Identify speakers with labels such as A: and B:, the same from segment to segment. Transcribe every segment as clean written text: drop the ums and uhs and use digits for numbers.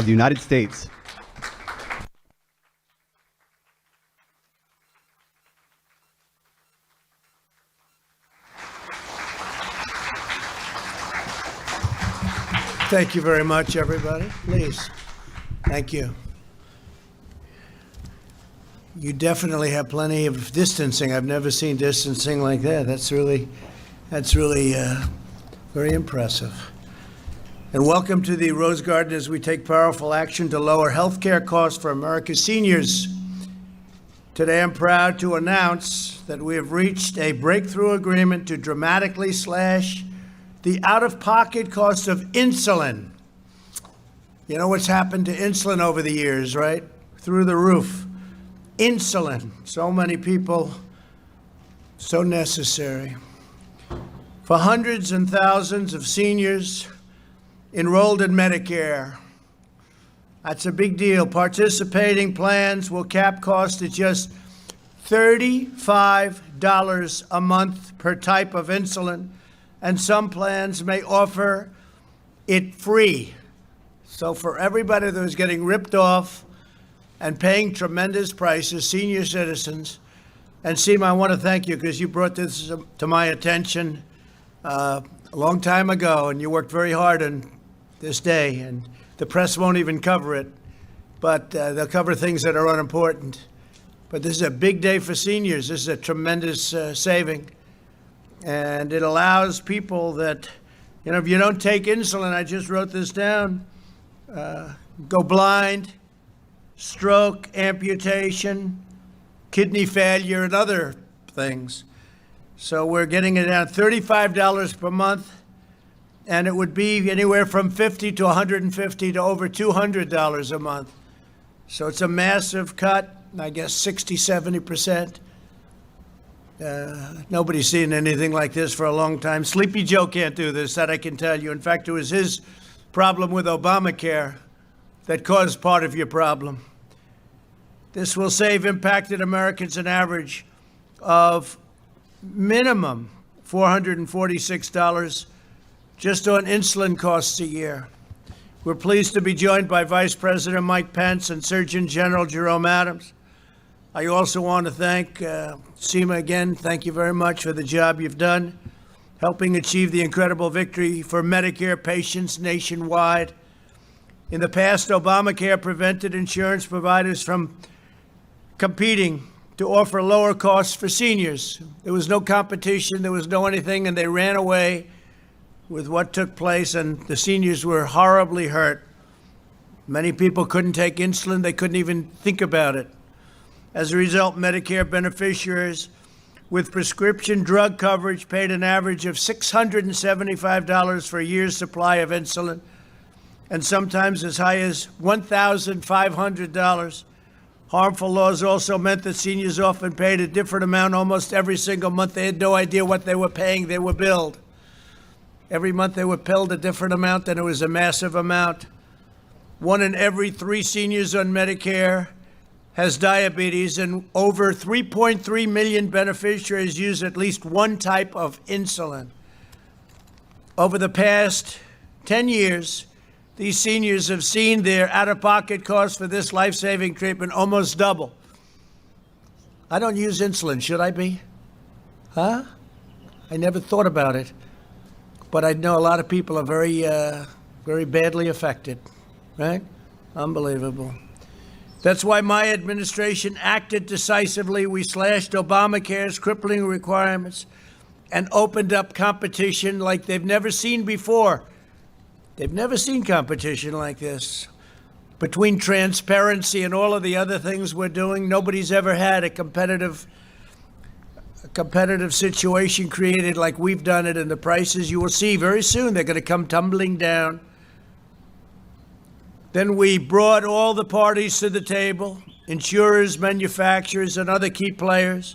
A: of the United States.
B: Thank you very much, everybody. Please. Thank you. You definitely have plenty of distancing. I've never seen distancing like that. That's really very impressive. And welcome to the Rose Garden as we take powerful action to lower health care costs for America's seniors. Today, I'm proud to announce that we have reached a breakthrough agreement to dramatically slash the out-of-pocket cost of insulin. You know what's happened to insulin over the years, right? Through the roof. Insulin, so many people, so necessary. For hundreds and thousands of seniors enrolled in Medicare, that's a big deal. Participating plans will cap costs at just $35 a month per type of insulin, and some plans may offer it free. So for everybody that was getting ripped off and paying tremendous prices, senior citizens, and Seema, I want to thank you because you brought this to my attention a long time ago, and you worked very hard on this day, and the press won't even cover it, but they'll cover things that are unimportant. But this is a big day for seniors. This is a tremendous saving. And it allows people that, you know, if you don't take insulin, I just wrote this down, go blind, stroke, amputation, kidney failure, and other things. So we're getting it down $35 per month, and it would be anywhere from $50 to $150 to over $200 a month. So it's a massive cut, I guess 60, 70%. Nobody's seen anything like this for a long time. Sleepy Joe can't do this, that I can tell you. In fact, it was his problem with Obamacare that caused part of your problem. This will save impacted Americans an average of minimum $446 just on insulin costs a year. We're pleased to be joined by Vice President Mike Pence and Surgeon General Jerome Adams. I also want to thank Seema again. Thank you very much for the job you've done, helping achieve the incredible victory for Medicare patients nationwide. In the past, Obamacare prevented insurance providers from competing to offer lower costs for seniors. There was no competition, there was no anything, and they ran away with what took place, and the seniors were horribly hurt. Many people couldn't take insulin, they couldn't even think about it. As a result, Medicare beneficiaries with prescription drug coverage paid an average of $675 for a year's supply of insulin, and sometimes as high as $1,500. Harmful laws also meant that seniors often paid a different amount almost every single month. They had no idea what they were paying. They were billed. Every month they were billed a different amount, and it was a massive amount. 1 in every 3 seniors on Medicare has diabetes, and over 3.3 million beneficiaries use at least one type of insulin. Over the past 10 years, these seniors have seen their out-of-pocket costs for this life-saving treatment almost double. I don't use insulin. Should I be? Huh? I never thought about it. But I know a lot of people are very badly affected, right? Unbelievable. That's why my administration acted decisively. We slashed Obamacare's crippling requirements and opened up competition like they've never seen before. They've never seen competition like this. Between transparency and all of the other things we're doing, nobody's ever had a competitive situation created like we've done it, and the prices you will see very soon, they're going to come tumbling down. Then we brought all the parties to the table, insurers, manufacturers, and other key players,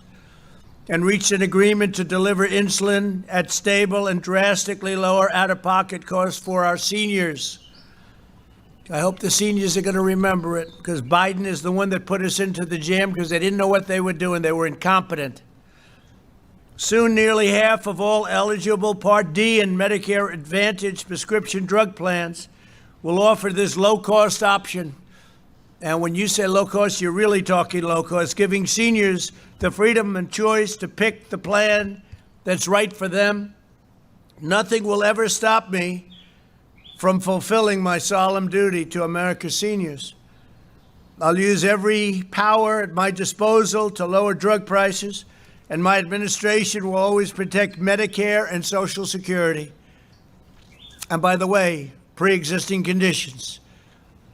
B: and reached an agreement to deliver insulin at stable and drastically lower out-of-pocket costs for our seniors. I hope the seniors are going to remember it, because Biden is the one that put us into the jam because they didn't know what they were doing. They were incompetent. Soon, nearly half of all eligible Part D and Medicare Advantage prescription drug plans will offer this low-cost option. And when you say low cost, you're really talking low cost, giving seniors the freedom and choice to pick the plan that's right for them. Nothing will ever stop me from fulfilling my solemn duty to America's seniors. I'll use every power at my disposal to lower drug prices, and my administration will always protect Medicare and Social Security. And by the way, pre-existing conditions.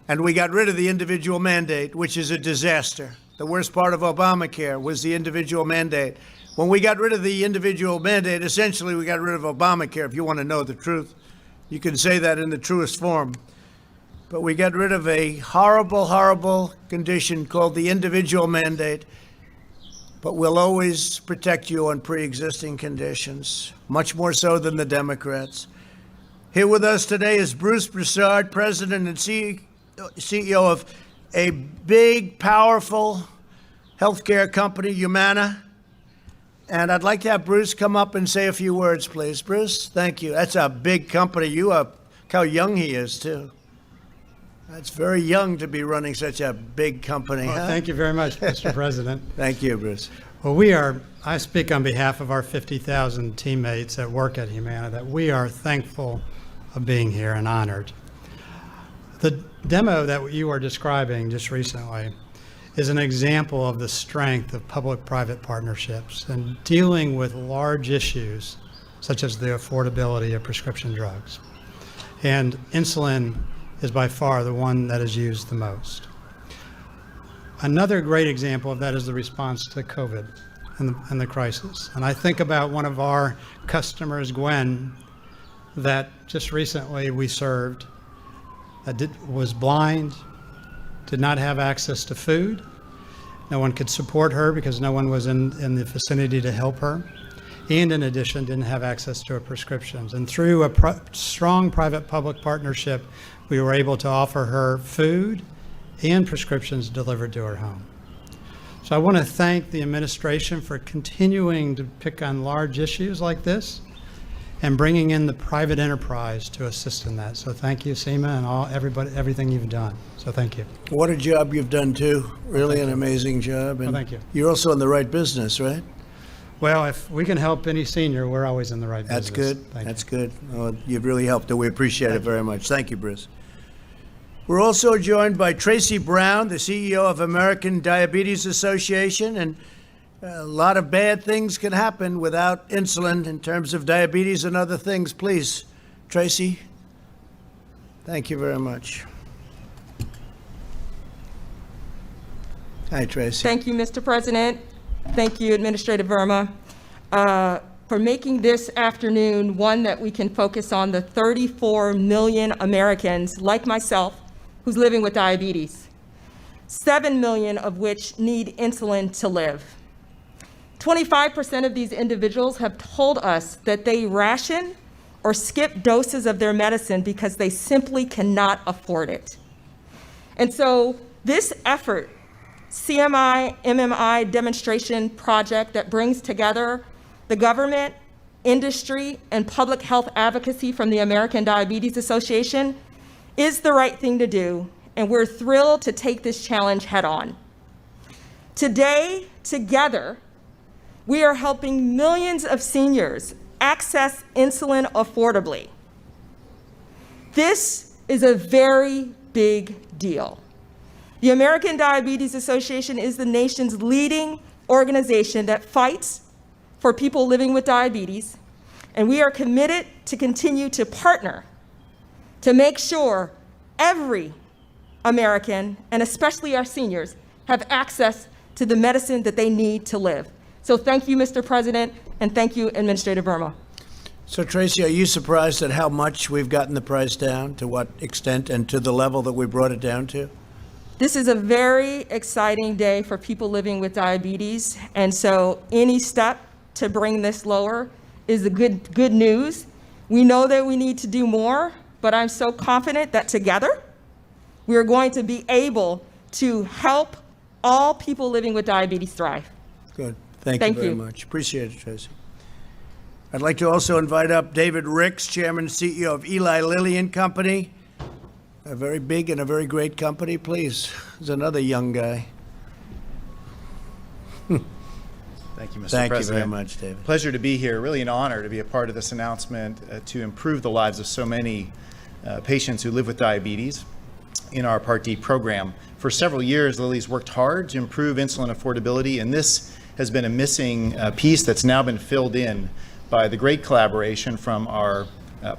B: And we got rid of the individual mandate, which is a disaster. The worst part of Obamacare was the individual mandate. When we got rid of the individual mandate, essentially we got rid of Obamacare, if you want to know the truth. You can say that in the truest form. But we got rid of a horrible, horrible condition called the individual mandate. But we'll always protect you on pre-existing conditions, much more so than the Democrats. Here with us today is Bruce Broussard, President and CEO of a big, powerful healthcare company, Humana. And I'd like to have Bruce come up and say a few words, please. Bruce, thank you. That's a big company. Look how young he is, too. That's very young to be running such a big company.
A: Well, thank you very much, Mr. President.
B: Thank you, Bruce.
A: Well, I speak on behalf of our 50,000 teammates that work at Humana, that we are thankful of being here and honored. The demo that you are describing just recently is an example of the strength of public-private partnerships and dealing with large issues such as the affordability of prescription drugs. And insulin is by far the one that is used the most. Another great example of that is the response to COVID and the crisis. And I think about one of our customers, Gwen, that just recently we served, that was blind, did not have access to food. No one could support her because no one was in the vicinity to help her. And in addition, didn't have access to her prescriptions. And through a strong private-public partnership, we were able to offer her food and prescriptions delivered to her home. So I want to thank the administration for continuing to pick on large issues like this and bringing in the private enterprise to assist in that. So thank you, Seema, and everything you've done. So thank you.
B: What a job you've done, too. Really an amazing job. And
A: thank you.
B: You're also in the right business, right?
A: Well, if we can help any senior, we're always in the right business.
B: That's good. That's good. Oh, you've really helped, and we appreciate it very much. Thank you, Bruce. We're also joined by Tracy Brown, the CEO of American Diabetes Association, and a lot of bad things can happen without insulin in terms of diabetes and other things. Please, Tracy. Thank you very much. Hi, Tracy.
C: Thank you, Mr. President. Thank you, Administrator Verma, for making this afternoon one that we can focus on the 34 million Americans like myself who's living with diabetes, 7 million of which need insulin to live. 25% of these individuals have told us that they ration or skip doses of their medicine because they simply cannot afford it. And so this effort, CMI, MMI demonstration project that brings together the government, industry, and public health advocacy from the American Diabetes Association is the right thing to do, and we're thrilled to take this challenge head on. Today, together, we are helping millions of seniors access insulin affordably. This is a very big deal. The American Diabetes Association is the nation's leading organization that fights for people living with diabetes, and we are committed to continue to partner to make sure every American, and especially our seniors, have access to the medicine that they need to live. So thank you, Mr. President, and thank you, Administrator Verma.
B: So, Tracy, are you surprised at how much we've gotten the price down, to what extent, and to the level that we brought it down to?
C: This is a very exciting day for people living with diabetes, and so any step to bring this lower is a good news. We know that we need to do more, but I'm so confident that together we are going to be able to help all people living with diabetes thrive.
B: Good. Thank you very much. Appreciate it, Tracy. I'd like to also invite up David Ricks, Chairman and CEO of Eli Lilly and Company. a very big and a very great company. Please, there's another young guy.
D: Thank you, Mr.
B: Thank you
D: President.
B: very much, David.
D: Pleasure to be here. Really an honor to be a part of this announcement to improve the lives of so many patients who live with diabetes in our Part D program. For several years, Lilly's worked hard to improve insulin affordability, and this has been a missing piece that's now been filled in by the great collaboration from our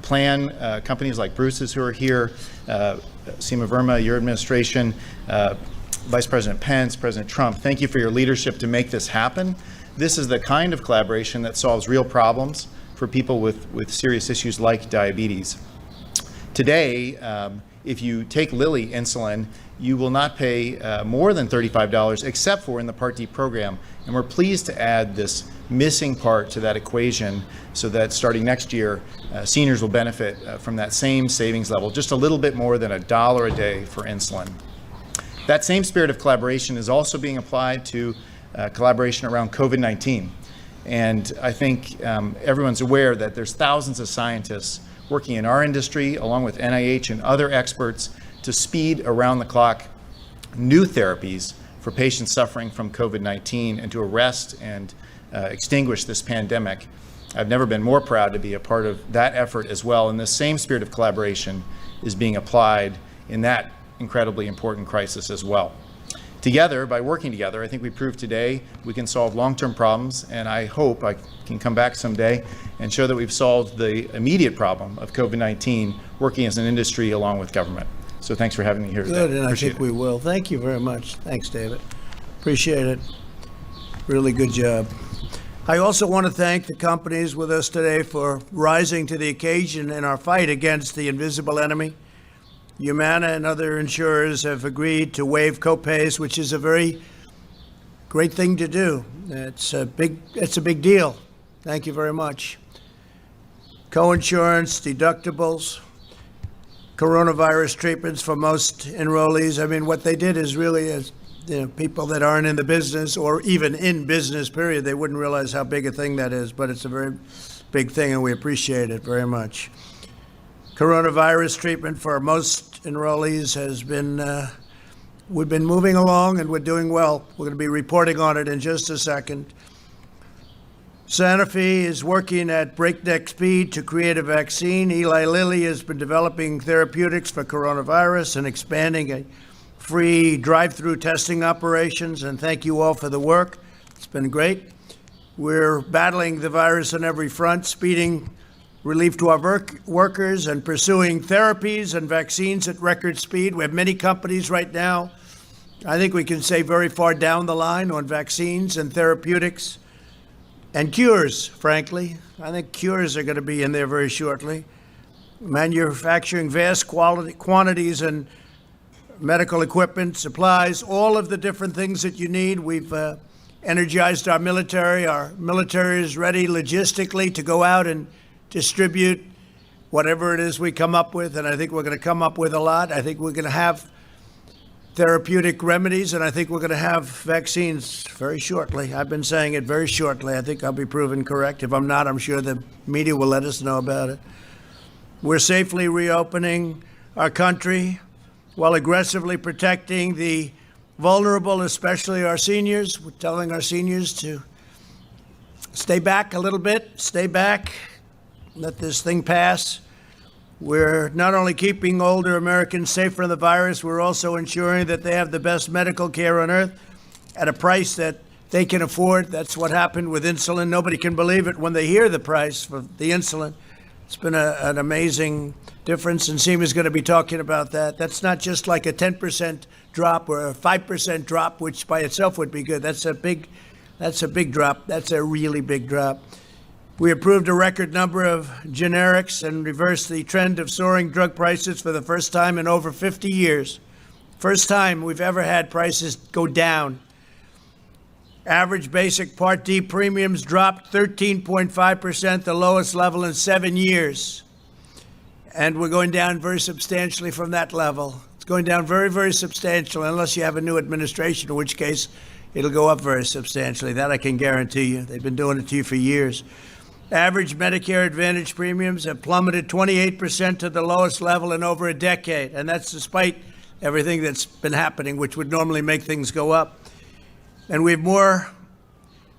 D: plan companies like Bruce's who are here, Seema Verma, your administration, Vice President Pence, President Trump. Thank you for your leadership to make this happen. This is the kind of collaboration that solves real problems for people with serious issues like diabetes. Today, if you take Lilly insulin, you will not pay more than $35 except for in the Part D program. And we're pleased to add this missing part to that equation so that starting next year, seniors will benefit from that same savings level, just a little bit more than $1 a day for insulin. That same spirit of collaboration is also being applied to collaboration around COVID-19. And I think everyone's aware that there's thousands of scientists working in our industry, along with NIH and other experts, to speed around-the-clock new therapies for patients suffering from COVID-19 and to arrest and extinguish this pandemic. I've never been more proud to be a part of that effort as well, and the same spirit of collaboration is being applied in that incredibly important crisis as well. Together, by working together, I think we proved today we can solve long-term problems, and I hope I can come back someday and show that we've solved the immediate problem of COVID-19 working as an industry along with government. So thanks for having me here today.
B: Good, and I
D: Appreciate
B: think
D: it.
B: we will. Thank you very much. Thanks, David. Appreciate it. Really good job. I also want to thank the companies with us today for rising to the occasion in our fight against the invisible enemy. Humana and other insurers have agreed to waive copays, which is a very great thing to do. It's a big deal. Thank you very much. Coinsurance, deductibles, coronavirus treatments for most enrollees. I mean, what they did is really, people that aren't in the business or even in business, period, they wouldn't realize how big a thing that is, but it's a very big thing, and we appreciate it very much. Coronavirus treatment for most enrollees has been, we've been moving along and we're doing well. We're going to be reporting on it in just a second. Sanofi is working at breakneck speed to create a vaccine. Eli Lilly has been developing therapeutics for coronavirus and expanding a free drive-through testing operations, and thank you all for the work. It's been great. We're battling the virus on every front, speeding relief to our workers and pursuing therapies and vaccines at record speed. We have many companies right now, I think we can say very far down the line on vaccines and therapeutics and cures, frankly. I think cures are going to be in there very shortly. Manufacturing vast quantities and medical equipment, supplies, all of the different things that you need. We've energized our military. Our military is ready logistically to go out and distribute whatever it is we come up with, and I think we're going to come up with a lot. I think we're going to have therapeutic remedies, and I think we're going to have vaccines very shortly. I've been saying it very shortly. I think I'll be proven correct. If I'm not, I'm sure the media will let us know about it. We're safely reopening our country while aggressively protecting the vulnerable, especially our seniors. We're telling our seniors to stay back a little bit, stay back, let this thing pass. We're not only keeping older Americans safe from the virus, we're also ensuring that they have the best medical care on earth at a price that they can afford. That's what happened with insulin. Nobody can believe it when they hear the price for the insulin. It's been an amazing difference, and Seema's going to be talking about that. That's not just like a 10% drop or a 5% drop, which by itself would be good. That's a big drop. That's a really big drop. We approved a record number of generics and reversed the trend of soaring drug prices for the first time in over 50 years. First time we've ever had prices go down. Average basic Part D premiums dropped 13.5%, the lowest level in 7 years. And we're going down very substantially from that level. It's going down very, very substantially, unless you have a new administration, in which case it'll go up very substantially. That I can guarantee you. They've been doing it to you for years. Average Medicare Advantage premiums have plummeted 28% to the lowest level in over a decade, and that's despite everything that's been happening, which would normally make things go up. And we have more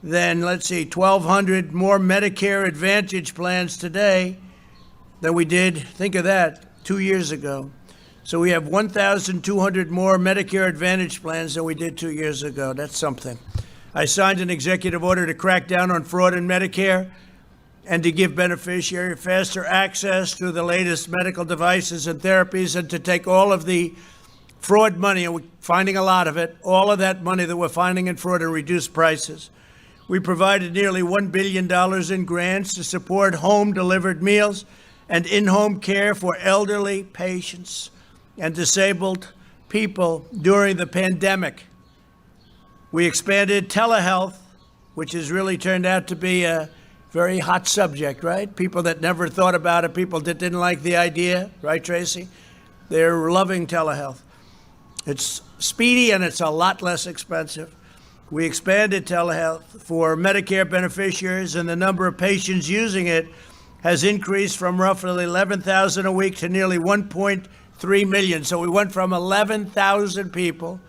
B: than, 1,200 more Medicare Advantage plans today than we did, think of that, 2 years ago. So we have 1,200 more Medicare Advantage plans than we did 2 years ago. That's something. I signed an executive order to crack down on fraud in Medicare and to give beneficiaries faster access to the latest medical devices and therapies, and to take all of the fraud money, and we're finding a lot of it, all of that money that we're finding in fraud, and reduce prices. We provided nearly $1 billion in grants to support home-delivered meals and in-home care for elderly patients and disabled people during the pandemic. We expanded telehealth, which has really turned out to be a very hot subject, right? People that never thought about it, people that didn't like the idea, right, Tracy? They're loving telehealth. It's speedy and it's a lot less expensive. We expanded telehealth for Medicare beneficiaries, and the number of patients using it has increased from roughly 11,000 a week to nearly 1.3 million. So we went from 11,000 people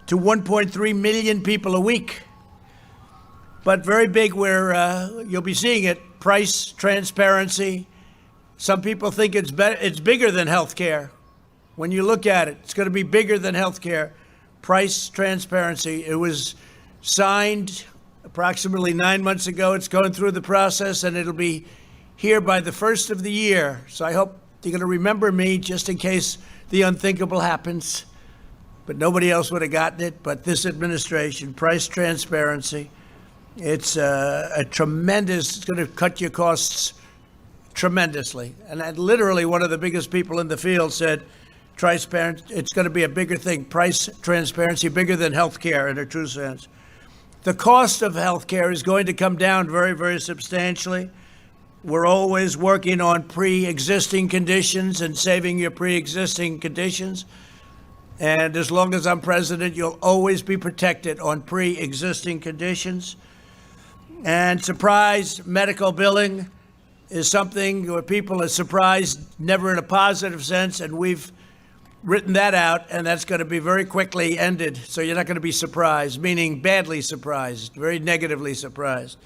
B: to 1.3 million people a week. But very big, where you'll be seeing it, price transparency. Some people think it's bigger than health care. When you look at it, it's going to be bigger than health care. Price transparency. It was signed approximately 9 months ago. It's going through the process, and it'll be here by the first of the year. So I hope you're going to remember me, just in case the unthinkable happens. But nobody else would have gotten it but this administration. Price transparency. It's a tremendous, it's going to cut your costs tremendously. And literally one of the biggest people in the field said, transparent, it's going to be a bigger thing. Price transparency, bigger than health care in a true sense. The cost of health care is going to come down very, very substantially. We're always working on pre-existing conditions and saving your pre-existing conditions. And as long as I'm president, you'll always be protected on pre-existing conditions. And surprise medical billing is something where people are surprised, never in a positive sense, and we've written that out, and that's going to be very quickly ended. So you're not going to be surprised, meaning badly surprised, very negatively surprised.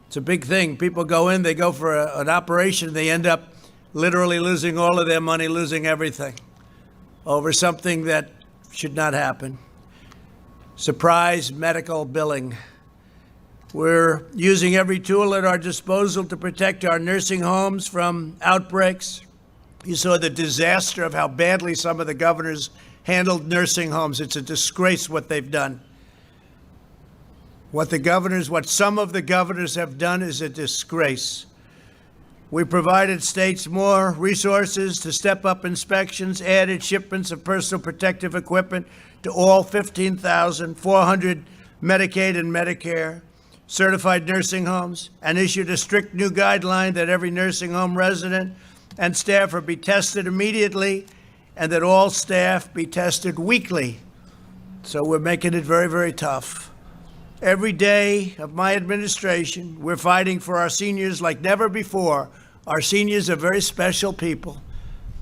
B: It's a big thing. People go in, they go for an operation, they end up literally losing all of their money, losing everything over something that should not happen. Surprise medical billing. We're using every tool at our disposal to protect our nursing homes from outbreaks. You saw the disaster of how badly some of the governors handled nursing homes. It's a disgrace what they've done. What some of the governors have done is a disgrace. We provided states more resources to step up inspections, added shipments of personal protective equipment to all 15,400 Medicaid and Medicare certified nursing homes, and issued a strict new guideline that every nursing home resident and staffer be tested immediately, and that all staff be tested weekly. So we're making it very, very tough. Every day of my administration, we're fighting for our seniors like never before. Our seniors are very special people.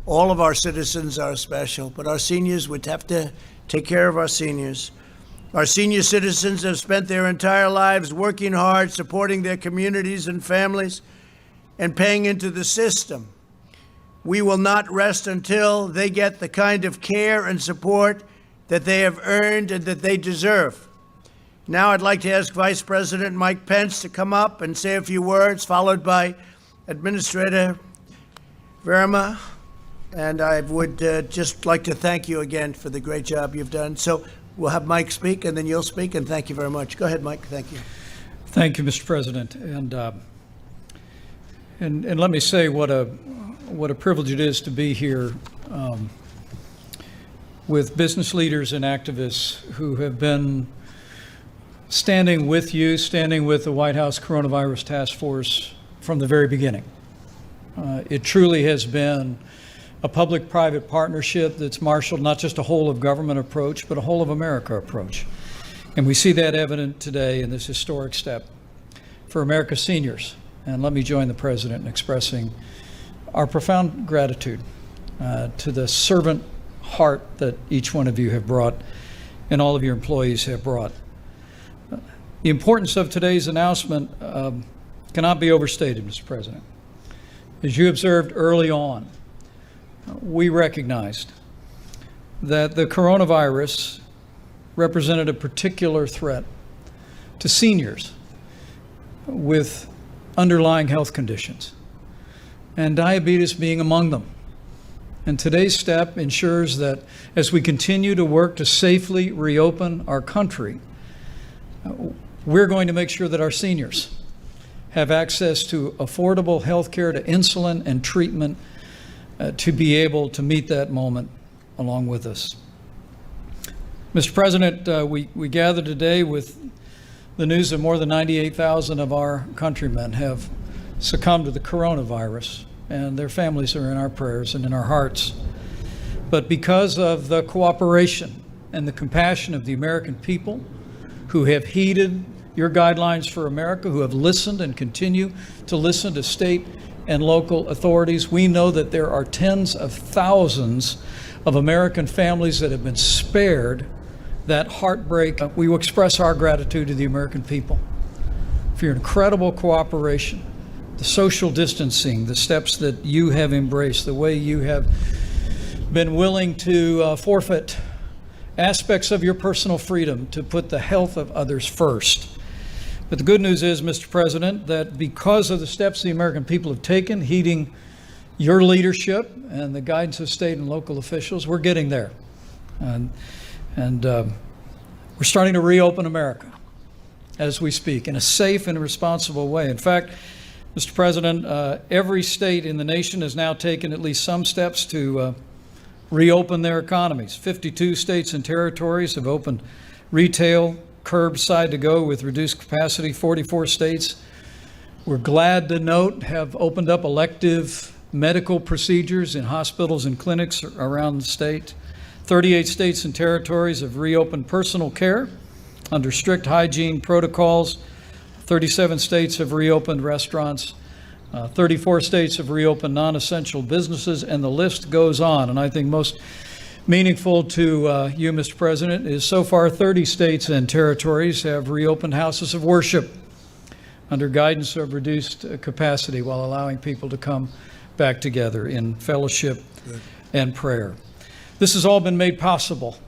B: All of our citizens are special, but our seniors, would have to take care of our seniors. Our senior citizens have spent their entire lives working hard, supporting their communities and families, and paying into the system. We will not rest until they get the kind of care and support that they have earned and that they deserve. Now I'd like to ask Vice President Mike Pence to come up and say a few words, followed by Administrator Verma. And I would just like to thank you again for the great job you've done. So we'll have Mike speak, and then you'll speak, and thank you very much. Go ahead, Mike. Thank you.
E: Thank you, Mr. President. And let me say what a privilege it is to be here with business leaders and activists who have been standing with you, standing with the White House Coronavirus Task Force from the very beginning. It truly has been a public-private partnership that's marshaled not just a whole-of-government approach, but a whole-of-America approach. And we see that evident today in this historic step for America's seniors. And let me join the President in expressing our profound gratitude to the servant heart that each one of you have brought and all of your employees have brought. The importance of today's announcement cannot be overstated, Mr. President. As you observed early on, we recognized that the coronavirus represented a particular threat to seniors with underlying health conditions, and diabetes being among them. And today's step ensures that as we continue to work to safely reopen our country, we're going to make sure that our seniors have access to affordable health care, to insulin and treatment, to be able to meet that moment along with us. Mr. President, we gather today with the news that more than 98,000 of our countrymen have succumbed to the coronavirus, and their families are in our prayers and in our hearts. But because of the cooperation and the compassion of the American people who have heeded your guidelines for America, who have listened and continue to listen to state and local authorities, we know that there are tens of thousands of American families that have been spared that heartbreak. We will express our gratitude to the American people for your incredible cooperation, the social distancing, the steps that you have embraced, the way you have been willing to forfeit aspects of your personal freedom to put the health of others first. But the good news is, Mr. President, that because of the steps the American people have taken, heeding your leadership and the guidance of state and local officials, we're getting there. And we're starting to reopen America as we speak in a safe and responsible way. In fact, Mr. President, every state in the nation has now taken at least some steps to reopen their economies. 52 states and territories have opened retail, curbside to go with reduced capacity. 44 states, we're glad to note, have opened up elective medical procedures in hospitals and clinics around the state. 38 states and territories have reopened personal care under strict hygiene protocols. 37 states have reopened restaurants. 34 states have reopened non-essential businesses, and the list goes on. And I think most meaningful to you, Mr. President, is so far 30 states and territories have reopened houses of worship under guidance of reduced capacity while allowing people to come back together in fellowship and prayer. This has all been made possible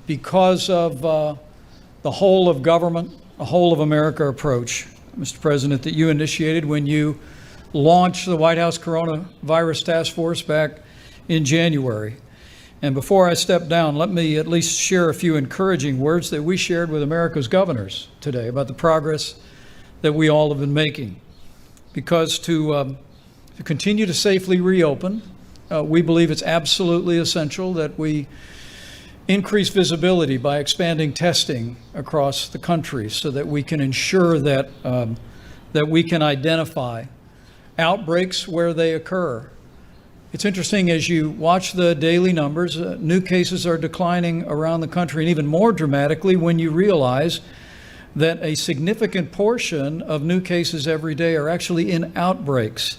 E: because of the whole of government, a whole of America approach, Mr. President, that you initiated when you launched the White House Coronavirus Task Force back in January. And before I step down, let me at least share a few encouraging words that we shared with America's governors today about the progress that we all have been making. Because to continue to safely reopen, we believe it's absolutely essential that we increase visibility by expanding testing across the country so that we can ensure that we can identify outbreaks where they occur. It's interesting, as you watch the daily numbers, new cases are declining around the country, and even more dramatically when you realize that a significant portion of new cases every day are actually in outbreaks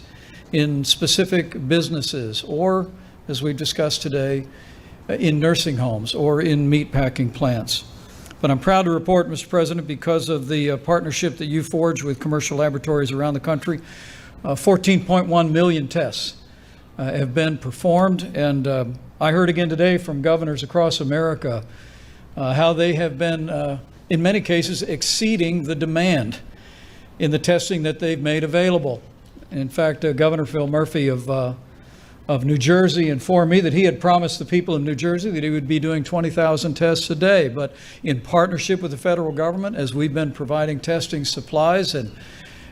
E: in specific businesses, or, as we've discussed today, in nursing homes or in meatpacking plants. But I'm proud to report, Mr. President, because of the partnership that you forged with commercial laboratories around the country, 14.1 million tests have been performed. And I heard again today from governors across America how they have been, in many cases, exceeding the demand in the testing that they've made available. In fact, Governor Phil Murphy of New Jersey informed me that he had promised the people in New Jersey that he would be doing 20,000 tests a day. But in partnership with the federal government, as we've been providing testing supplies and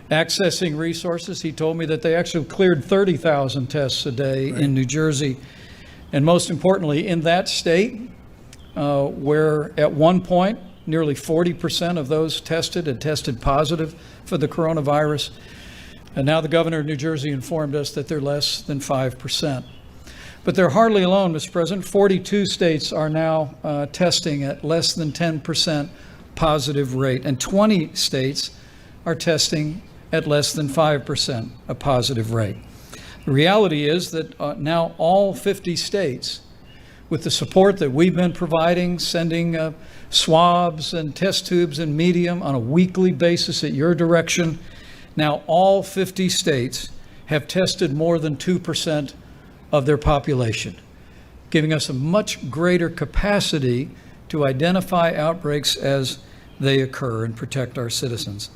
E: accessing resources, he told me that they actually cleared 30,000 tests a day in New Jersey. And most importantly, in that state, where at one point, nearly 40% of those tested had tested positive for the coronavirus. And now the governor of New Jersey informed us that they're less than 5%. But they're hardly alone, Mr. President. 42 states are now testing at less than 10% positive rate, and 20 states are testing at less than 5%, a positive rate. The reality is that now all 50 states, with the support that we've been providing, sending swabs and test tubes and medium on a weekly basis at your direction, now all 50 states have tested more than 2% of their population, giving us a much greater capacity to identify outbreaks as they occur and protect our citizens.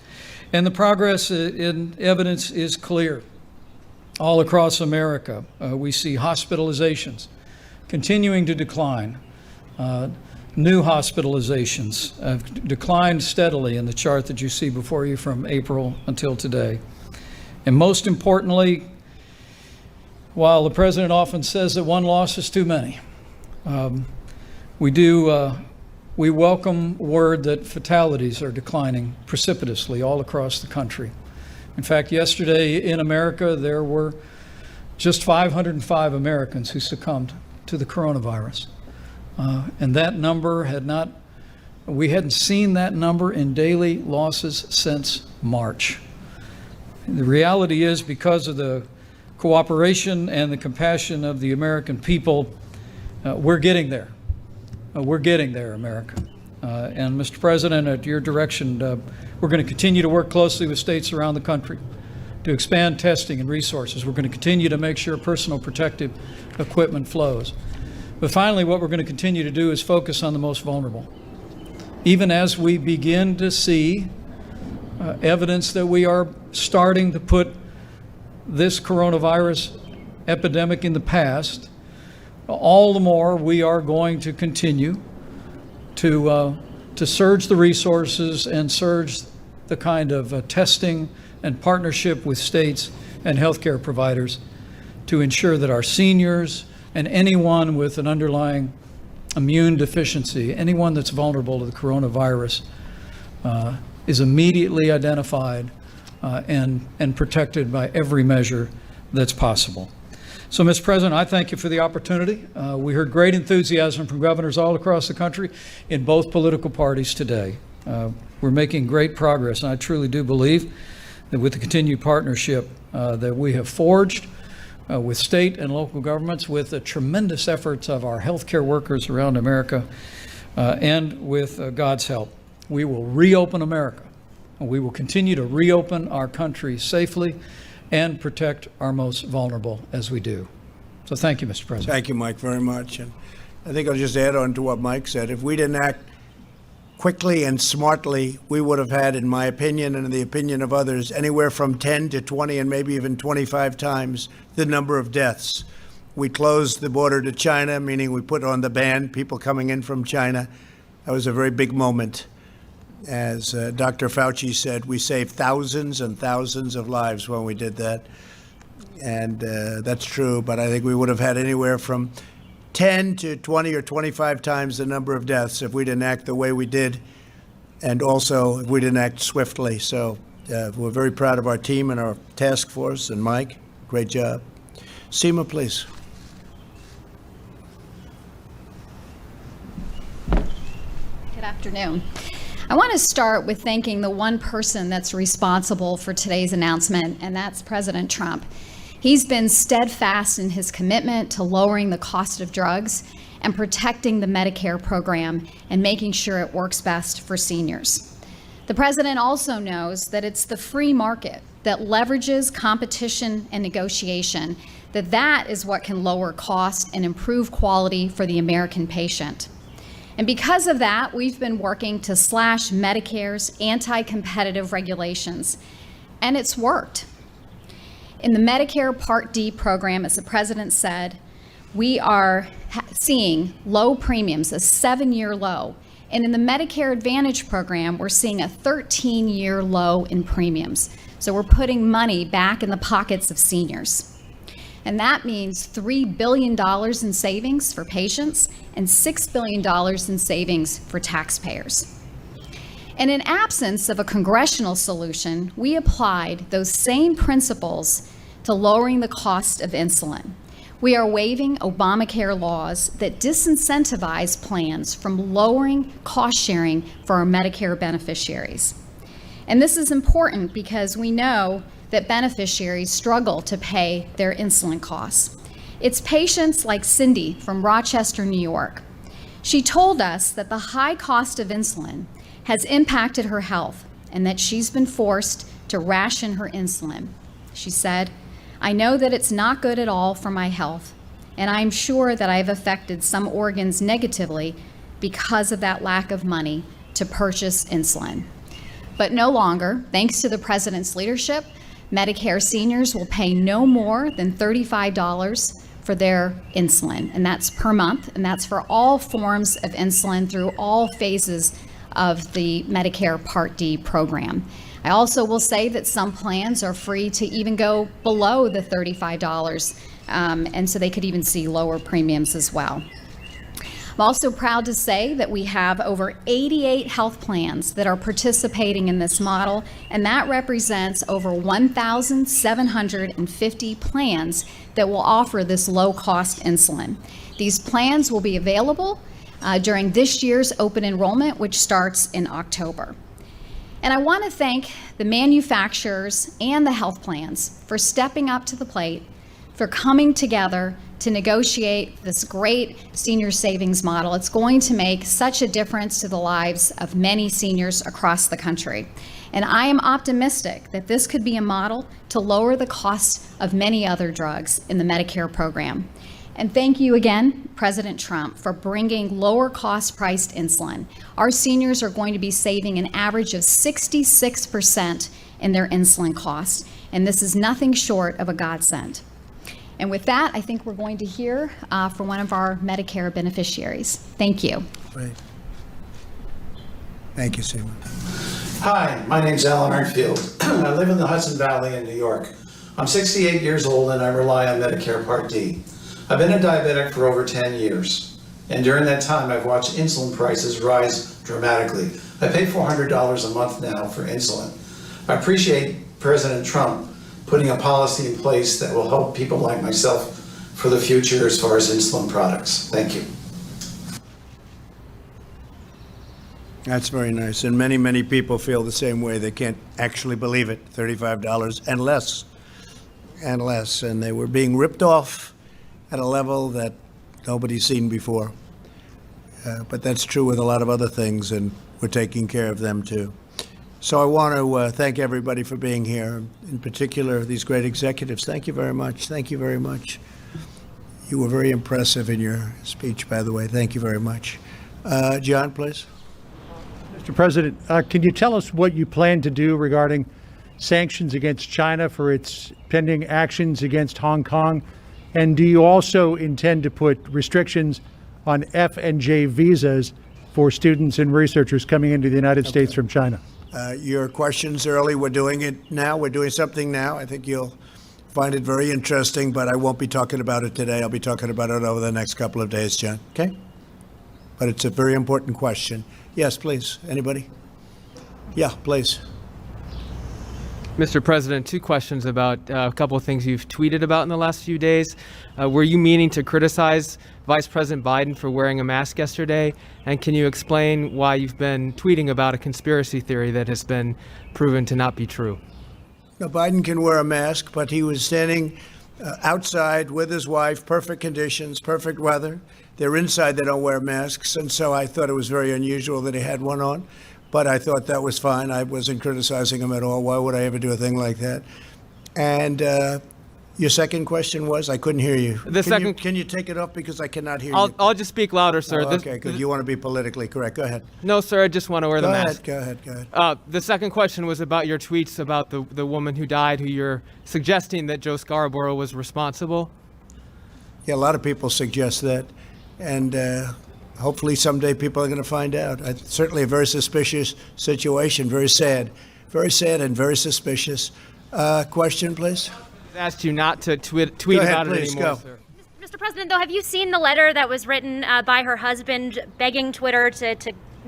E: And the progress in evidence is clear. All across America, we see hospitalizations continuing to decline. New hospitalizations have declined steadily in the chart that you see before you from April until today. And most importantly, while the president often says that one loss is too many, we welcome word that fatalities are declining precipitously all across the country. In fact, yesterday in America, there were just 505 Americans who succumbed to the coronavirus. And that number we hadn't seen that number in daily losses since March. The reality is, because of the cooperation and the compassion of the American people, we're getting there. We're getting there, America. And Mr. President, at your direction, we're going to continue to work closely with states around the country to expand testing and resources. We're going to continue to make sure personal protective equipment flows. But finally, what we're going to continue to do is focus on the most vulnerable. Even as we begin to see evidence that we are starting to put this coronavirus epidemic in the past, all the more we are going to continue to surge the resources and surge the kind of testing and partnership with states and healthcare providers to ensure that our seniors and anyone with an underlying immune deficiency, anyone that's vulnerable to the coronavirus, is immediately identified and protected by every measure that's possible. So, Mr. President, I thank you for the opportunity. We heard great enthusiasm from governors all across the country in both political parties today. We're making great progress, and I truly do believe that with the continued partnership that we have forged with state and local governments, with the tremendous efforts of our healthcare workers around America, and with God's help, we will reopen America. We will continue to reopen our country safely and protect our most vulnerable as we do. So thank you, Mr. President.
B: Thank you, Mike, very much. And I think I'll just add on to what Mike said. If we didn't act quickly and smartly, we would have had, in my opinion and in the opinion of others, anywhere from 10 to 20 and maybe even 25 times the number of deaths. We closed the border to China, meaning we put on the ban, people coming in from China. That was a very big moment. As Dr. Fauci said, we saved thousands and thousands of lives when we did that. And that's true, but I think we would have had anywhere from 10 to 20 or 25 times the number of deaths if we didn't act the way we did, and also if we didn't act swiftly. So we're very proud of our team and our task force, and Mike, great job. Seema, please.
F: Good afternoon. I want to start with thanking the one person that's responsible for today's announcement, and that's President Trump. He's been steadfast in his commitment to lowering the cost of drugs and protecting the Medicare program and making sure it works best for seniors. The president also knows that it's the free market that leverages competition and negotiation, that is what can lower cost and improve quality for the American patient. And because of that, we've been working to slash Medicare's anti-competitive regulations, and it's worked. In the Medicare Part D program, as the president said, we are seeing low premiums, a 7-year low. And in the Medicare Advantage program, we're seeing a 13-year low in premiums. So we're putting money back in the pockets of seniors. And that means $3 billion in savings for patients and $6 billion in savings for taxpayers. And in absence of a congressional solution, we applied those same principles to lowering the cost of insulin. We are waiving Obamacare laws that disincentivize plans from lowering cost sharing for our Medicare beneficiaries. And this is important because we know that beneficiaries struggle to pay their insulin costs. It's patients like Cindy from Rochester, New York. She told us that the high cost of insulin has impacted her health and that she's been forced to ration her insulin. She said, "I know that it's not good at all for my health, and I'm sure that I've affected some organs negatively because of that lack of money to purchase insulin." But no longer, thanks to the President's leadership, Medicare seniors will pay no more than $35 for their insulin, and that's per month, and that's for all forms of insulin through all phases of the Medicare Part D program. I also will say that some plans are free to even go below the $35, and so they could even see lower premiums as well. I'm also proud to say that we have over 88 health plans that are participating in this model, and that represents over 1,750 plans that will offer this low-cost insulin. These plans will be available during this year's open enrollment, which starts in October. And I want to thank the manufacturers and the health plans for stepping up to the plate, for coming together to negotiate this great senior savings model. It's going to make such a difference to the lives of many seniors across the country. And I am optimistic that this could be a model to lower the cost of many other drugs in the Medicare program. And thank you again, President Trump, for bringing lower cost priced insulin. Our seniors are going to be saving an average of 66% in their insulin costs, and this is nothing short of a godsend. And with that, I think we're going to hear from one of our Medicare beneficiaries. Thank you.
B: Great. Thank you, Seaman.
G: Hi, my name's Alan Arnfield. I live in the Hudson Valley in New York. I'm 68 years old and I rely on Medicare Part D. I've been a diabetic for over 10 years. And during that time, I've watched insulin prices rise dramatically. I pay $400 a month now for insulin. I appreciate President Trump putting a policy in place that will help people like myself for the future as far as insulin products. Thank you.
B: That's very nice. And many, many people feel the same way. They can't actually believe it. $35 and less. And less. And they were being ripped off at a level that nobody's seen before. But that's true with a lot of other things, and we're taking care of them too. So I want to thank everybody for being here, in particular these great executives. Thank you very much. Thank you very much. You were very impressive in your speech, by the way. Thank you very much. John, please.
H: Mr. President, can you tell us what you plan to do regarding sanctions against China for its pending actions against Hong Kong? And do you also intend to put restrictions on F&J visas for students and researchers coming into the United States from China?
B: Your questions early. We're doing it now. We're doing something now. I think you'll find it very interesting, but I won't be talking about it today. I'll be talking about it over the next couple of days, John. Okay? But it's a very important question. Yes, please. Anybody? Yeah, please.
I: Mr. President, two questions about a couple of things you've tweeted about in the last few days. Were you meaning to criticize Vice President Biden for wearing a mask yesterday? And can you explain why you've been tweeting about a conspiracy theory that has been proven to not be true?
B: No, Biden can wear a mask, but he was standing outside with his wife, perfect conditions, perfect weather. They're inside, they don't wear masks. And so I thought it was very unusual that he had one on. But I thought that was fine. I wasn't criticizing him at all. Why would I ever do a thing like that? And your second question was? I couldn't hear you. Can you take it off because I cannot hear you?
I: I'll just speak louder, sir.
B: Oh, okay, good. You want to be politically correct. Go ahead.
I: No, sir, I just want to wear the mask.
B: Go ahead.
I: The second question was about your tweets about the woman who died, who you're suggesting that Joe Scarborough was responsible.
B: Yeah, a lot of people suggest that. And hopefully someday people are going to find out. It's certainly a very suspicious situation, very sad and very suspicious. Question, please.
I: I asked you not to tweet
B: ahead,
I: about it
B: please,
I: anymore,
B: go.
I: sir.
J: Mr. President, though, have you seen the letter that was written by her husband begging Twitter to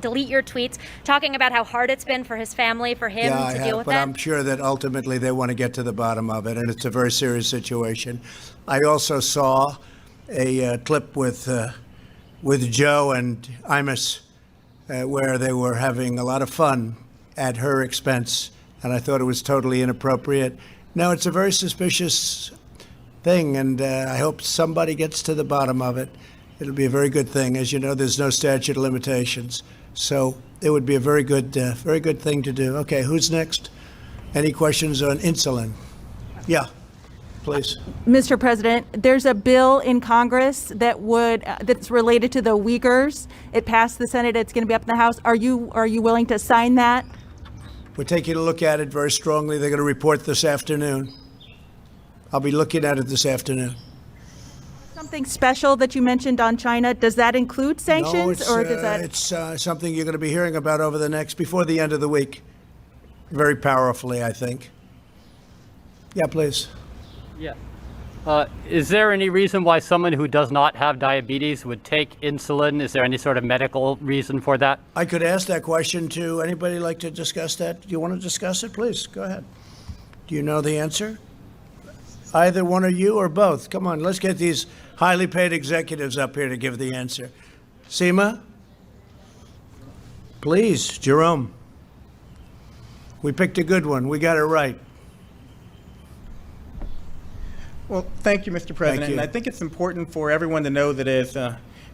J: delete your tweets, talking about how hard it's been for his family, for him to deal with
B: but
J: that?
B: I'm sure that ultimately they want to get to the bottom of it, and it's a very serious situation. I also saw a clip with Joe and Imus where they were having a lot of fun at her expense, and I thought it was totally inappropriate. No, it's a very suspicious thing, and I hope somebody gets to the bottom of it. It'll be a very good thing. As you know, there's no statute of limitations, so it would be a very good thing to do. Okay, who's next? Any questions on insulin? Yeah, please.
K: Mr. President, there's a bill in Congress that's related to the Uyghurs. It passed the Senate. It's going to be up in the House. Are you willing to sign that?
B: We're taking a look at it very strongly. They're going to report this afternoon. I'll be looking at it this afternoon.
K: Something special that you mentioned on China, does that include sanctions?
B: No,
K: or does that?
B: it's something you're going to be hearing about before the end of the week. Very powerfully, I think. Yeah, please.
L: Yeah. Is there any reason why someone who does not have diabetes would take insulin? Is there any sort of medical reason for that?
B: I could ask that question to anybody like to discuss that. Do you want to discuss it? Please, go ahead. Do you know the answer? Either one of you or both. Come on, let's get these highly paid executives up here to give the answer. Seema? Please, Jerome. We picked a good one. We got it right.
M: Well, thank you, Mr. President.
B: Thank you.
M: And I think it's important for everyone to know that, as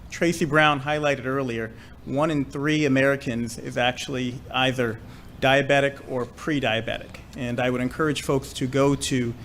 M: Tracy Brown highlighted earlier, 1 in 3 Americans is actually either diabetic or pre-diabetic. And I would encourage folks to go to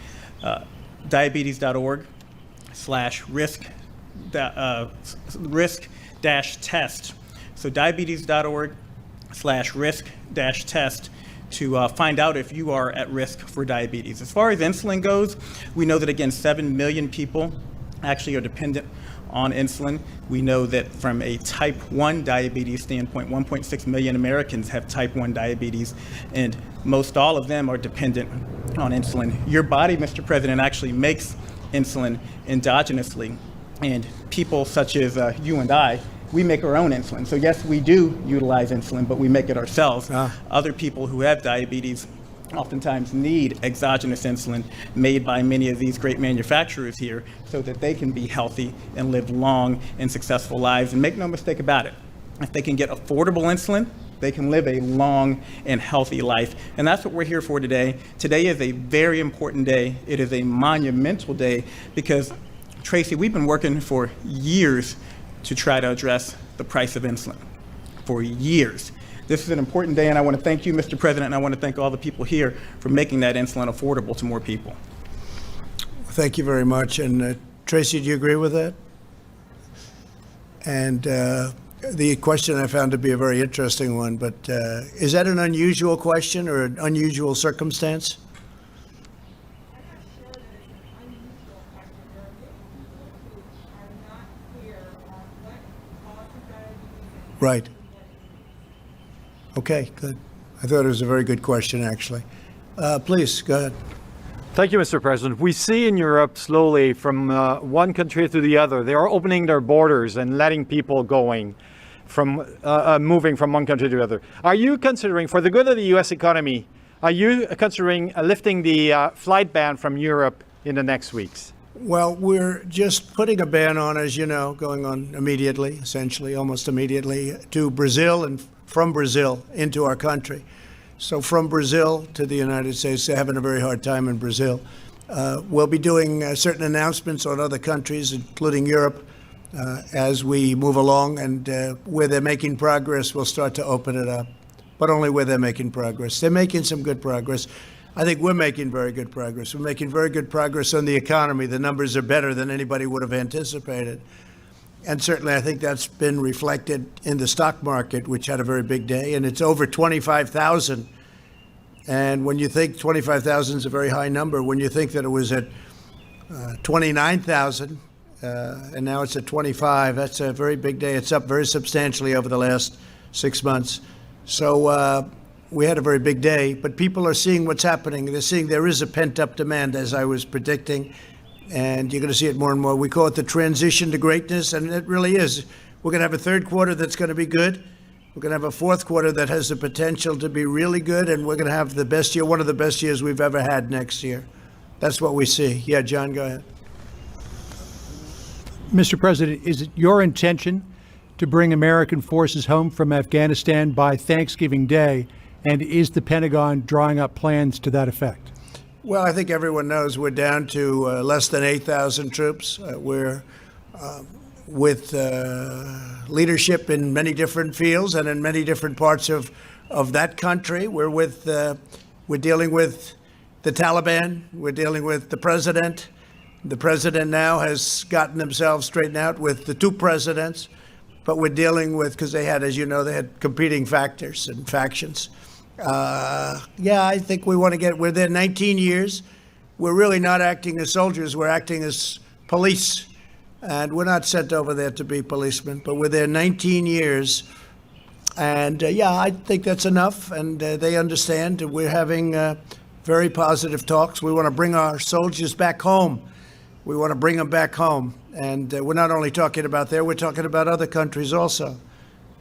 M: diabetes.org/risk-test. So diabetes.org/risk-test to find out if you are at risk for diabetes. As far as insulin goes, we know that, again, 7 million people actually are dependent on insulin. We know that from a type 1 diabetes standpoint, 1.6 million Americans have type 1 diabetes, and most all of them are dependent on insulin. Your body, Mr. President, actually makes insulin endogenously, and people such as you and I, we make our own insulin. So yes, we do utilize insulin, but we make it ourselves. Other people who have diabetes oftentimes need exogenous insulin made by many of these great manufacturers here so that they can be healthy and live long and successful lives. And make no mistake about it, if they can get affordable insulin, they can live a long and healthy life. And that's what we're here for today. Today is a very important day. It is a monumental day because, Tracy, we've been working for years to try to address the price of insulin. For years. This is an important day, and I want to thank you, Mr. President, and I want to thank all the people here for making that insulin affordable to more people.
B: Thank you very much. And Tracy, do you agree with that? And the question I found to be a very interesting one, but is that an unusual question or an unusual circumstance? Right. Okay, good. I thought it was a very good question, actually. Please, go ahead.
N: Thank you, Mr. President. We see in Europe slowly from one country to the other, they are opening their borders and letting people going from moving from one country to the other. Are you considering, for the good of the U.S. economy, are you considering lifting the flight ban from Europe in the next weeks?
B: Well, we're just putting a ban on, as you know, going on immediately, essentially, almost immediately, to Brazil and from Brazil into our country. So from Brazil to the United States, they're having a very hard time in Brazil. We'll be doing certain announcements on other countries, including Europe, as we move along, and where they're making progress, we'll start to open it up, but only where they're making progress. They're making some good progress. I think we're making very good progress. We're making very good progress on the economy. The numbers are better than anybody would have anticipated. And certainly I think that's been reflected in the stock market, which had a very big day, and it's over 25,000. And when you think 25,000 is a very high number, when you think that it was at 29,000, and now it's at 25, that's a very big day. It's up very substantially over the last 6 months. So we had a very big day, but people are seeing what's happening. They're seeing there is a pent-up demand, as I was predicting, and you're going to see it more and more. We call it the transition to greatness, and it really is. We're going to have a third quarter that's going to be good. We're going to have a fourth quarter that has the potential to be really good, and we're going to have the best year, one of the best years we've ever had next year. That's what we see. Yeah, John, go ahead.
H: Mr. President, is it your intention to bring American forces home from Afghanistan by Thanksgiving Day? And is the Pentagon drawing up plans to that effect?
B: Well, I think everyone knows we're down to less than 8,000 troops. We're with leadership in many different fields and in many different parts of that country. We're dealing with the Taliban. We're dealing with the president. The president now has gotten himself straightened out with the two presidents, but we're dealing with, because they had, as you know, they had competing factors and factions. I think we're there 19 years. We're really not acting as soldiers, we're acting as police. And we're not sent over there to be policemen, but we're there 19 years. And I think that's enough, and they understand. We're having very positive talks. We want to bring our soldiers back home. We want to bring them back home. And we're not only talking about there, we're talking about other countries also.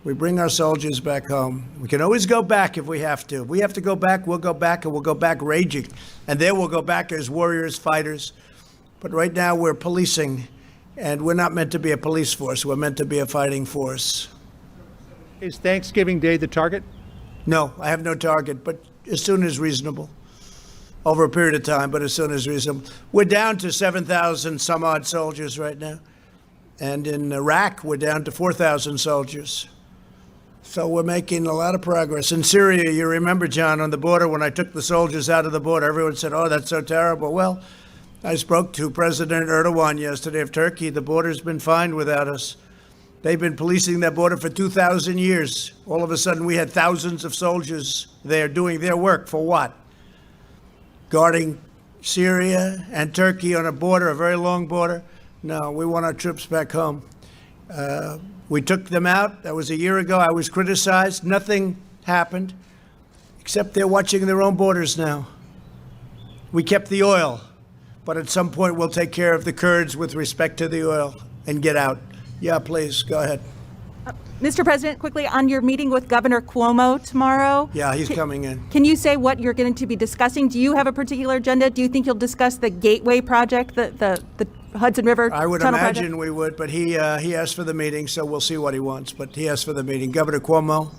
B: We bring our soldiers back home. We can always go back if we have to. If we have to go back, we'll go back, and we'll go back raging. And then we'll go back as warriors, fighters. But right now we're policing, and we're not meant to be a police force. We're meant to be a fighting force.
H: Is Thanksgiving Day the target?
B: No, I have no target, but as soon as reasonable. Over a period of time, but as soon as reasonable. We're down to 7,000 some odd soldiers right now. And in Iraq, we're down to 4,000 soldiers. So we're making a lot of progress. In Syria, you remember, John, on the border, when I took the soldiers out of the border, everyone said, oh, that's so terrible. Well, I spoke to President Erdogan yesterday of Turkey. The border's been fine without us. They've been policing that border for 2,000 years. All of a sudden, we had thousands of soldiers there doing their work for what? Guarding Syria and Turkey on a border, a very long border? No, we want our troops back home. We took them out. That was a year ago. I was criticized. Nothing happened, except they're watching their own borders now. We kept the oil, but at some point we'll take care of the Kurds with respect to the oil and get out. Yeah, please, go ahead.
K: Mr. President, quickly, on your meeting with Governor Cuomo tomorrow.
B: Yeah, he's coming in.
K: Can you say what you're going to be discussing? Do you have a particular agenda? Do you think you'll discuss the Gateway project, the Hudson River
B: I would
K: Tunnel
B: imagine
K: project?
B: we would, but he asked for the meeting, so we'll see what he wants. But he asked for the meeting. Governor Cuomo,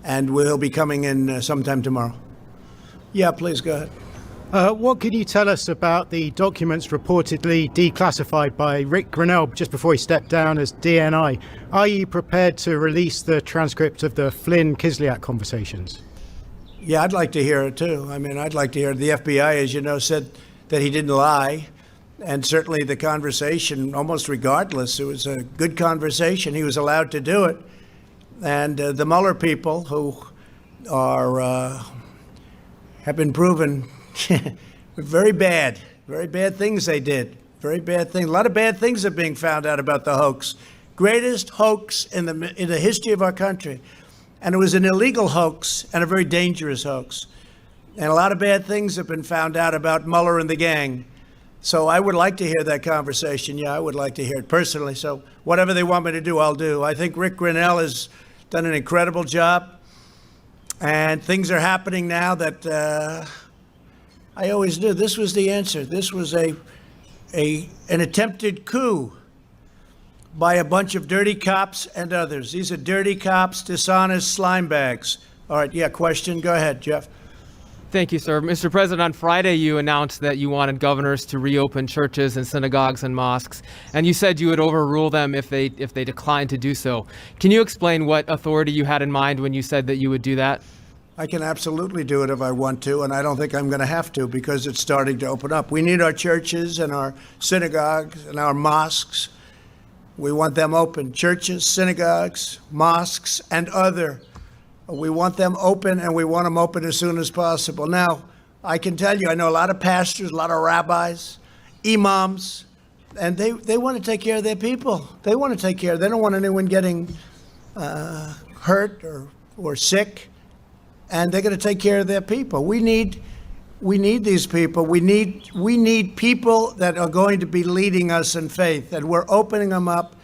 B: and we'll be coming in sometime tomorrow. Yeah, please, go ahead.
O: What can you tell us about the documents reportedly declassified by Rick Grinnell just before he stepped down as DNI? Are you prepared to release the transcript of the Flynn-Kislyak conversations?
B: Yeah, I'd like to hear it, too. I mean, I'd like to hear it. The FBI, as you know, said that he didn't lie. And certainly the conversation, almost regardless, it was a good conversation. He was allowed to do it. And the Mueller people, who are have been proven very bad things they did. Very bad things. A lot of bad things are being found out about the hoax. Greatest hoax in the history of our country. And it was an illegal hoax and a very dangerous hoax. And a lot of bad things have been found out about Mueller and the gang. So I would like to hear that conversation. Yeah, I would like to hear it personally. So whatever they want me to do, I'll do. I think Rick Grinnell has done an incredible job. And things are happening now that I always knew this was the answer. This was an attempted coup by a bunch of dirty cops and others. These are dirty cops, dishonest slime bags. All right, yeah, question. Go ahead, Jeff.
I: Thank you, sir. Mr. President, on Friday, you announced that you wanted governors to reopen churches and synagogues and mosques, and you said you would overrule them if they declined to do so. Can you explain what authority you had in mind when you said that you would do that?
B: I can absolutely do it if I want to, and I don't think I'm going to have to because it's starting to open up. We need our churches and our synagogues and our mosques. We want them open. Churches, synagogues, mosques, and other. We want them open, and we want them open as soon as possible. Now, I can tell you, I know a lot of pastors, a lot of rabbis, imams, and they want to take care of their people. They want to take care. They don't want anyone getting hurt or sick, and they're going to take care of their people. We need these people. We need people that are going to be leading us in faith, and we're opening them up.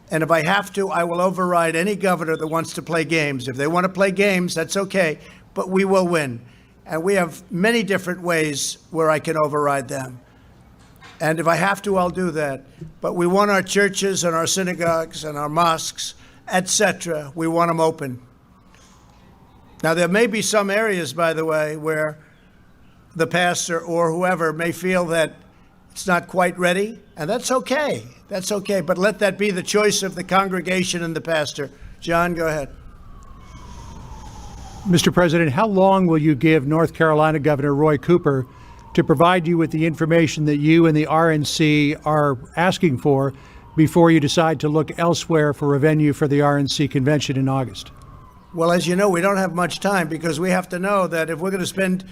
B: And if I have to, I will override any governor that wants to play games. If they want to play games, that's okay, but we will win. And we have many different ways where I can override them. And if I have to, I'll do that. But we want our churches and our synagogues and our mosques, etc. We want them open. Now, there may be some areas, by the way, where the pastor or whoever may feel that it's not quite ready, and that's okay. That's okay, but let that be the choice of the congregation and the pastor. John, go ahead.
H: Mr. President, how long will you give North Carolina Governor Roy Cooper to provide you with the information that you and the RNC are asking for before you decide to look elsewhere for a venue for the RNC convention in August?
B: Well, as you know, we don't have much time because we have to know that if we're going to spend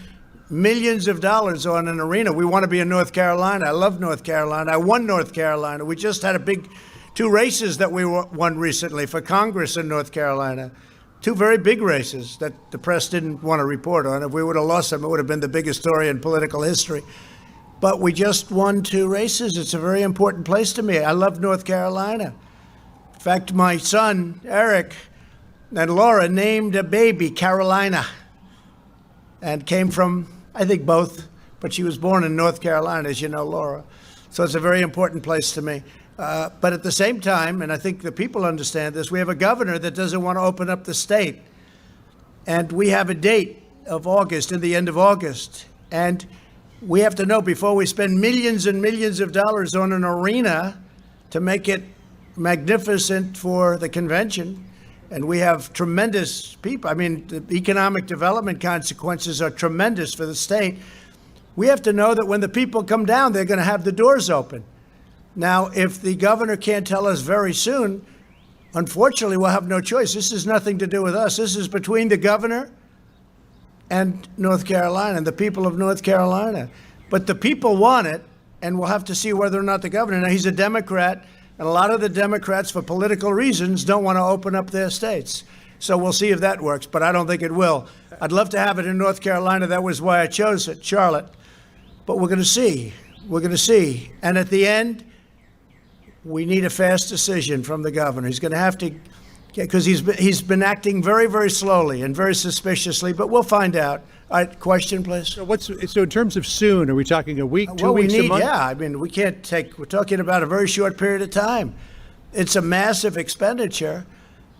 B: millions of dollars on an arena, we want to be in North Carolina. I love North Carolina. I won North Carolina. We just had two races that we won recently for Congress in North Carolina. Two very big races that the press didn't want to report on. If we would have lost them, it would have been the biggest story in political history. But we just won two races. It's a very important place to me. I love North Carolina. In fact, my son, Eric, and Laura named a baby Carolina and came from, I think, both, but she was born in North Carolina, as you know, Laura. So it's a very important place to me. But at the same time, and I think the people understand this, we have a governor that doesn't want to open up the state. And we have a date of August, in the end of August. And we have to know before we spend millions and millions of dollars on an arena to make it magnificent for the convention. And we have tremendous people. I mean, the economic development consequences are tremendous for the state. We have to know that when the people come down, they're going to have the doors open. Now, if the governor can't tell us very soon, unfortunately, we'll have no choice. This has nothing to do with us. This is between the governor and North Carolina and the people of North Carolina. But the people want it, and we'll have to see whether or not the governor. Now, he's a Democrat, and a lot of the Democrats, for political reasons, don't want to open up their states. So we'll see if that works, but I don't think it will. I'd love to have it in North Carolina. That was why I chose it, Charlotte. But we're going to see. We're going to see. And at the end, we need a fast decision from the governor. He's going to have to, because he's been acting very, very slowly and very suspiciously, but we'll find out. All right, question, please.
H: So in terms of soon, are we talking a week, 2 weeks, a month?
B: Yeah, I mean, we can't take, we're talking about a very short period of time. It's a massive expenditure,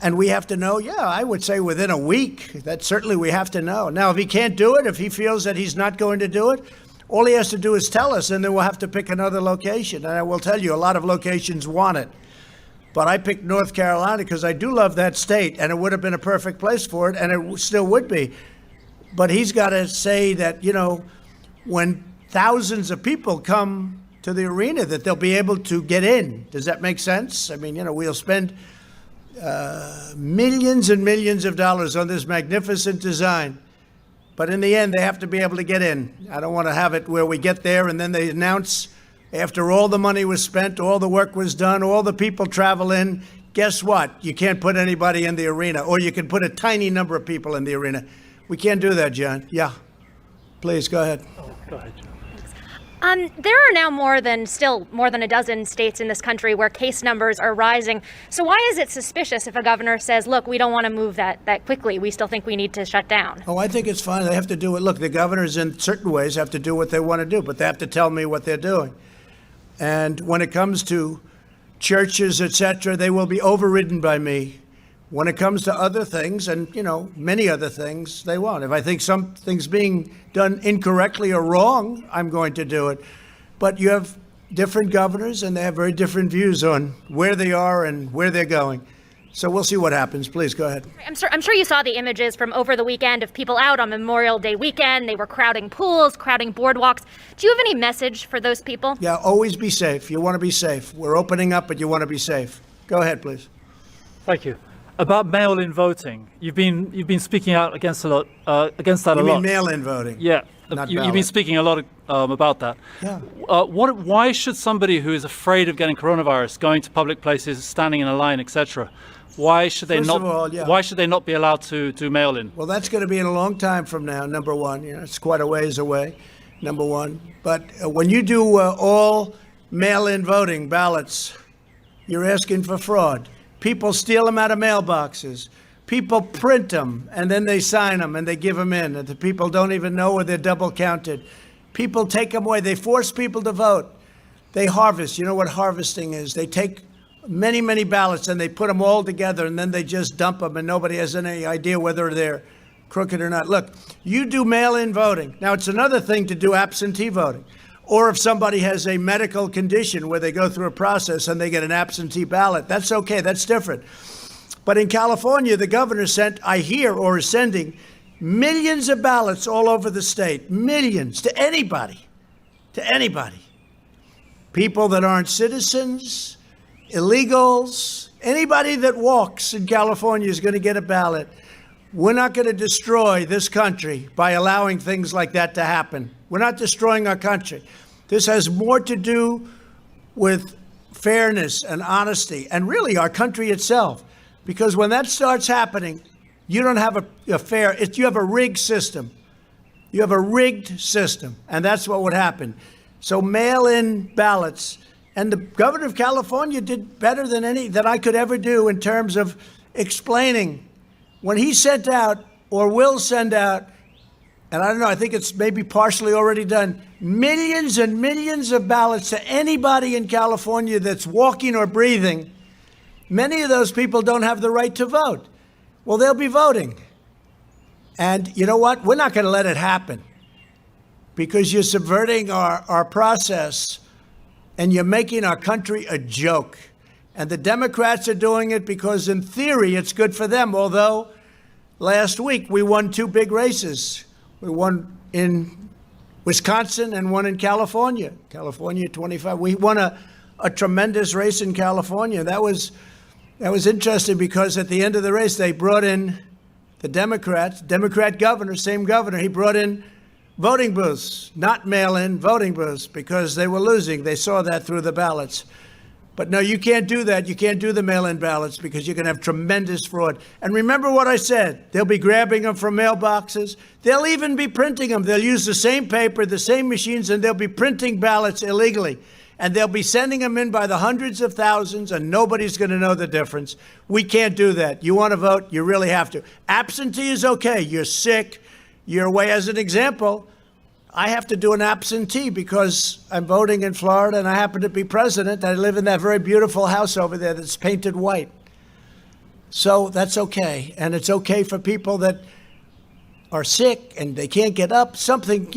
B: and we have to know, I would say within a week. That certainly we have to know. Now, if he can't do it, if he feels that he's not going to do it, all he has to do is tell us, and then we'll have to pick another location. And I will tell you, a lot of locations want it. But I picked North Carolina because I do love that state, and it would have been a perfect place for it, and it still would be. But he's got to say that, when thousands of people come to the arena, that they'll be able to get in. Does that make sense? I mean, we'll spend millions and millions of dollars on this magnificent design. But in the end, they have to be able to get in. I don't want to have it where we get there and then they announce, after all the money was spent, all the work was done, all the people travel in, guess what? You can't put anybody in the arena, or you can put a tiny number of people in the arena. We can't do that, John. Yeah. Please, go ahead.
H: Go ahead, John.
J: There are now more than a dozen states in this country where case numbers are rising. So why is it suspicious if a governor says, look, we don't want to move that quickly. We still think we need to shut down?
B: Oh, I think it's fine. They have to do it. Look, the governors in certain ways have to do what they want to do, but they have to tell me what they're doing. And when it comes to churches, et cetera, they will be overridden by me. When it comes to other things, and, many other things, they won't. If I think something's being done incorrectly or wrong, I'm going to do it. But you have different governors, and they have very different views on where they are and where they're going. So we'll see what happens. Please, go ahead.
J: I'm sure you saw the images from over the weekend of people out on Memorial Day weekend. They were crowding pools, crowding boardwalks. Do you have any message for those people?
B: Yeah, always be safe. You want to be safe. We're opening up, but you want to be safe. Go ahead, please.
P: Thank you. About mail-in voting, you've been speaking out against that a lot.
B: You mean mail-in voting?
P: Yeah,
B: Not
P: you've been
B: ballot.
P: speaking a lot about that.
B: Yeah.
P: Why should somebody who is afraid of getting coronavirus, going to public places, standing in a line, etc., why should they
B: First
P: not?
B: of all, yeah.
P: Why should they not be allowed to do mail-in?
B: Well, that's going to be in a long time from now, number one. It's quite a ways away, number one. But when you do all mail-in voting ballots, you're asking for fraud. People steal them out of mailboxes. People print them, and then they sign them, and they give them in. And the people don't even know where they're double counted. People take them away. They force people to vote. They harvest. You know what harvesting is? They take many, many ballots, and they put them all together, and then they just dump them, and nobody has any idea whether they're crooked or not. Look, you do mail-in voting. Now, it's another thing to do absentee voting. Or if somebody has a medical condition where they go through a process and they get an absentee ballot, that's okay, that's different. But in California, the governor sent, I hear, or is sending, millions of ballots all over the state, millions, to anybody, people that aren't citizens, illegals, anybody that walks in California is going to get a ballot. We're not going to destroy this country by allowing things like that to happen. We're not destroying our country. This has more to do with fairness and honesty and really our country itself. Because when that starts happening, you don't have a fair, you have a rigged system. You have a rigged system, and that's what would happen. So mail-in ballots, and the governor of California did better than that I could ever do in terms of explaining. When he sent out, or will send out, and I don't know, I think it's maybe partially already done, millions and millions of ballots to anybody in California that's walking or breathing, many of those people don't have the right to vote. Well, they'll be voting. And you know what? We're not going to let it happen because you're subverting our process and you're making our country a joke. And the Democrats are doing it because in theory it's good for them, although last week we won 2 big races. We won in Wisconsin and one in California. California 25. We won a tremendous race in California. That was interesting because at the end of the race, they brought in the Democrat governor, same governor. He brought in voting booths, not mail-in voting booths, because they were losing. They saw that through the ballots. But no, you can't do that. You can't do the mail-in ballots because you're going to have tremendous fraud. And remember what I said. They'll be grabbing them from mailboxes. They'll even be printing them. They'll use the same paper, the same machines, and they'll be printing ballots illegally. And they'll be sending them in by the hundreds of thousands, and nobody's going to know the difference. We can't do that. You want to vote, you really have to. Absentee is okay. You're sick. You're away. As an example, I have to do an absentee because I'm voting in Florida, and I happen to be president. I live in that very beautiful house over there that's painted white. So that's okay. And it's okay for people that are sick and they can't get up, something.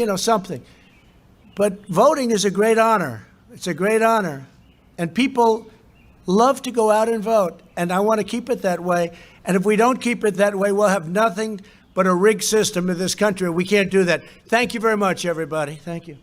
B: But voting is a great honor. It's a great honor. And people love to go out and vote. And I want to keep it that way. And if we don't keep it that way, we'll have nothing but a rigged system in this country. We can't do that. Thank you very much, everybody. Thank you.